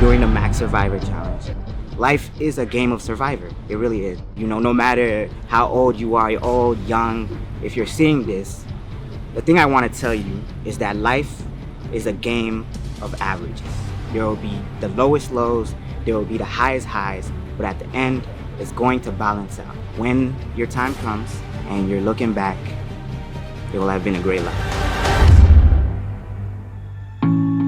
during the Max Survivor Challenge. Life is a game of survivor. It really is. You know, no matter how old you are, old, young, if you're seeing this, the thing I want to tell you is that life is a game of averages. There will be the lowest lows, there will be the highest highs, but at the end, it's going to balance out. When your time comes and you're looking back, it will have been a great life.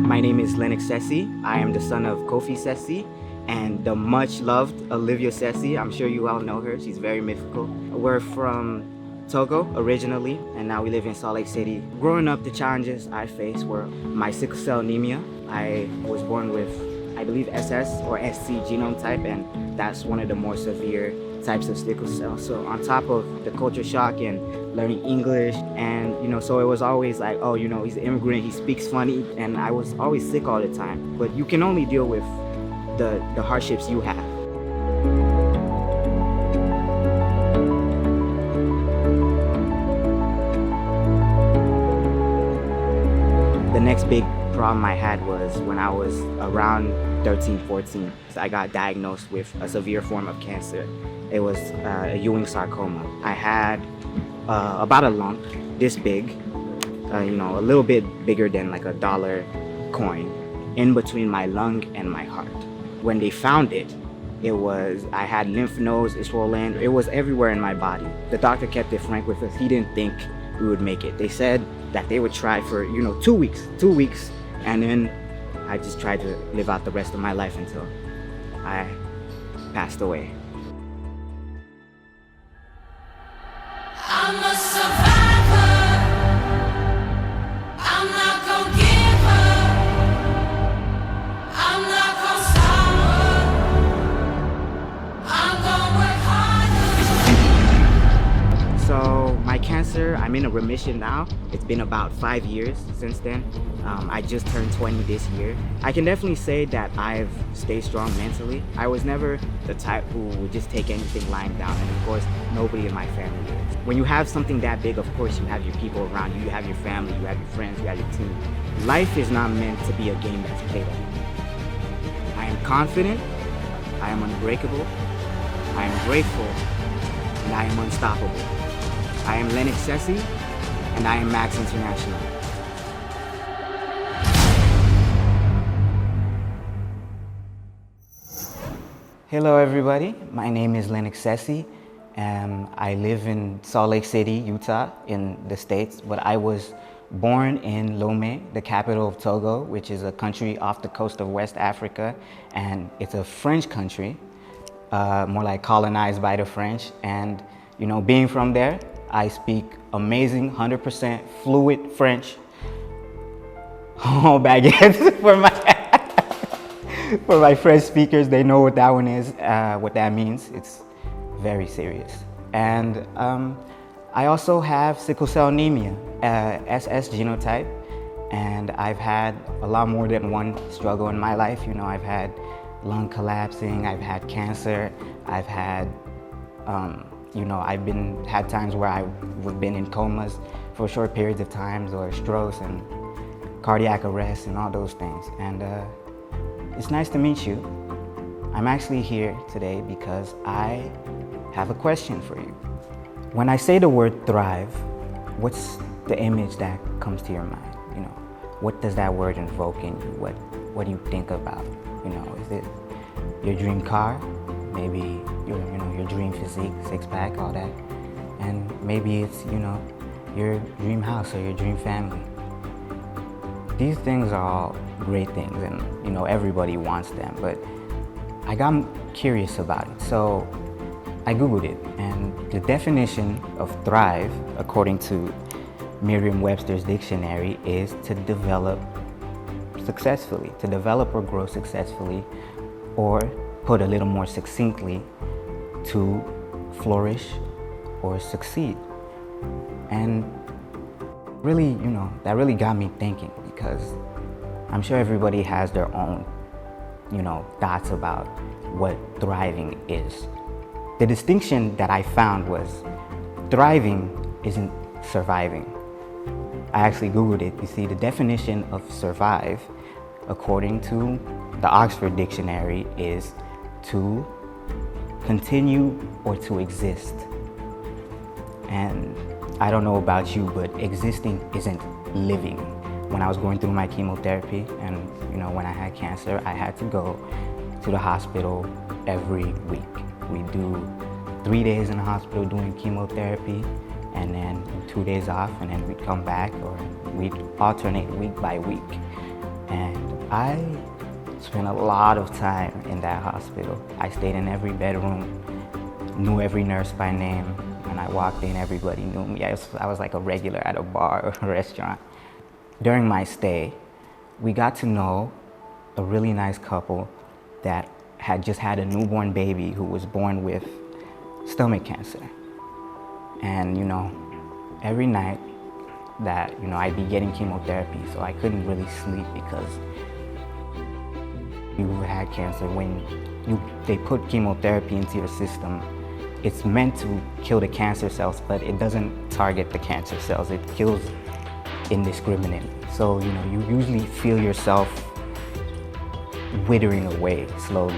My name is Lennox Sessi. I am the son of Kofi Sessi and the much loved Olivia Sessi. I'm sure you all know her. She's very mythical. We're from Togo originally, and now we live in Salt Lake City. Growing up, the challenges I faced were my sickle cell anemia. I was born with, I believe, SS or SC genome type, and that's one of the more severe types of sickle cell. So on top of the culture shock and learning English, and so it was always like, oh, he's an immigrant, he speaks funny, and I was always sick all the time. But you can only deal with the hardships you have. The next big problem I had was when I was around 13, 14. I got diagnosed with a severe form of cancer. It was a Ewing sarcoma. I had about a lump this big, a little bit bigger than like a dollar coin in between my lung and my heart. When they found it, I had lymph nodes, it swollen, it was everywhere in my body. The doctor kept it frank with us. He didn't think we would make it. They said that they would try for 2 weeks, and then I just tried to live out the rest of my life until I passed away. I'm a survivor. I'm not gonna give up. I'm not gonna stop. I'm gonna work harder. So my cancer, I'm in a remission now. It's been about 5 years since then. I just turned 20 this year. I can definitely say that I've stayed strong mentally. I was never the type who would just take anything lying down, and of course, nobody in my family is. When you have something that big, of course, you have your people around you, you have your family, you have your friends, you have your team. Life is not meant to be a game that's played alone. I am confident, I am unbreakable, I am grateful, and I am unstoppable. I am Lennox Sessi, and I am Max International. Hello everybody, my name is Lennox Sessi, and I live in Salt Lake City, Utah, in the States, but I was born in Lomé, the capital of Togo, which is a country off the coast of West Africa, and it's a French country, more like colonized by the French, and being from there, I speak amazing 100% fluid French. Oh, baguettes for my French speakers, they know what that one is, what that means. It's very serious. And I also have sickle cell anemia, SS genotype, and I've had a lot more than one struggle in my life. I've had lung collapsing, I've had cancer, I've had I've had times where I've been in comas for short periods of times, or strokes and cardiac arrest and all those things. And it's nice to meet you. I'm actually here today because I have a question for you. When I say the word thrive, what's the image that comes to your mind? What does that word invoke in you? What do you think about? Is it your dream car? Maybe your dream physique, six-pack, all that. And maybe it's, your dream house or your dream family. These things are all great things, and everybody wants them, but I got curious about it. So I Googled it, and the definition of thrive, according to Merriam-Webster's dictionary, is to develop successfully, to develop or grow successfully, or put a little more succinctly, to flourish or succeed. And really, that really got me thinking, because I'm sure everybody has their own, thoughts about what thriving is. The distinction that I found was thriving isn't surviving. I actually Googled it. You see, the definition of survive, according to the Oxford Dictionary is to continue or to exist. And I don't know about you, but existing isn't living. When I was going through my chemotherapy and when I had cancer, I had to go to the hospital every week. We do 3 days in the hospital doing chemotherapy, and then 2 days off, and then we'd come back, or we'd alternate week by week. And I spent a lot of time in that hospital. I stayed in every bedroom, knew every nurse by name. When I walked in, everybody knew me. I was like a regular at a bar or a restaurant. During my stay, we got to know a really nice couple that had just had a newborn baby who was born with stomach cancer. And every night that I'd be getting chemotherapy, so I couldn't really sleep because you had cancer. When they put chemotherapy into your system, it's meant to kill the cancer cells, but it doesn't target the cancer cells. It kills indiscriminately. So you usually feel yourself withering away slowly.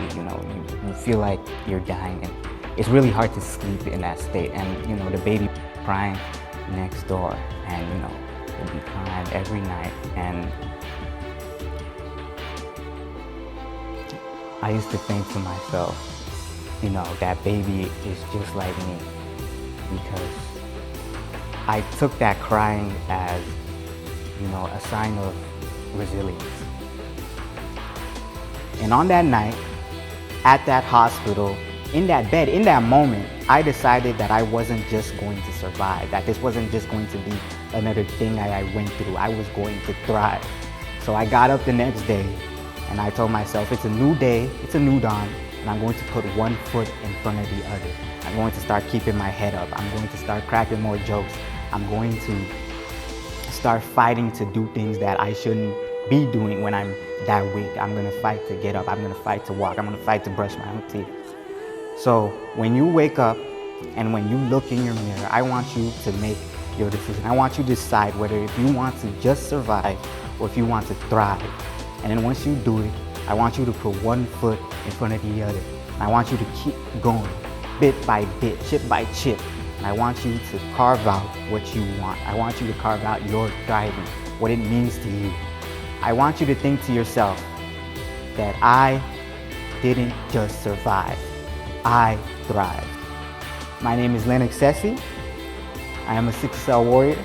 You feel like you're dying, and it's really hard to sleep in that state. And the baby crying next door, and it'll be crying every night. And I used to think to myself, that baby is just like me, because I took that crying as a sign of resilience. And on that night, at that hospital, in that bed, in that moment, I decided that I wasn't just going to survive, that this wasn't just going to be another thing I went through. I was going to thrive. So I got up the next day and I told myself, it's a new day, it's a new dawn, and I'm going to put one foot in front of the other. I'm going to start keeping my head up. I'm going to start cracking more jokes. I'm going to start fighting to do things that I shouldn't be doing when I'm that weak. I'm gonna fight to get up. I'm gonna fight to walk. I'm gonna fight to brush my own teeth. So when you wake up and when you look in your mirror, I want you to make your decision. I want you to decide whether if you want to just survive or if you want to thrive. And then once you do it, I want you to put one foot in front of the other. And I want you to keep going, bit by bit, chip by chip. And I want you to carve out what you want. I want you to carve out your thriving, what it means to you. I want you to think to yourself that I didn't just survive, I thrived. My name is Lennox Sessi. I am a sickle cell warrior.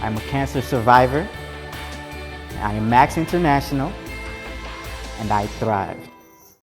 I'm a cancer survivor. I am Max International, and I thrived.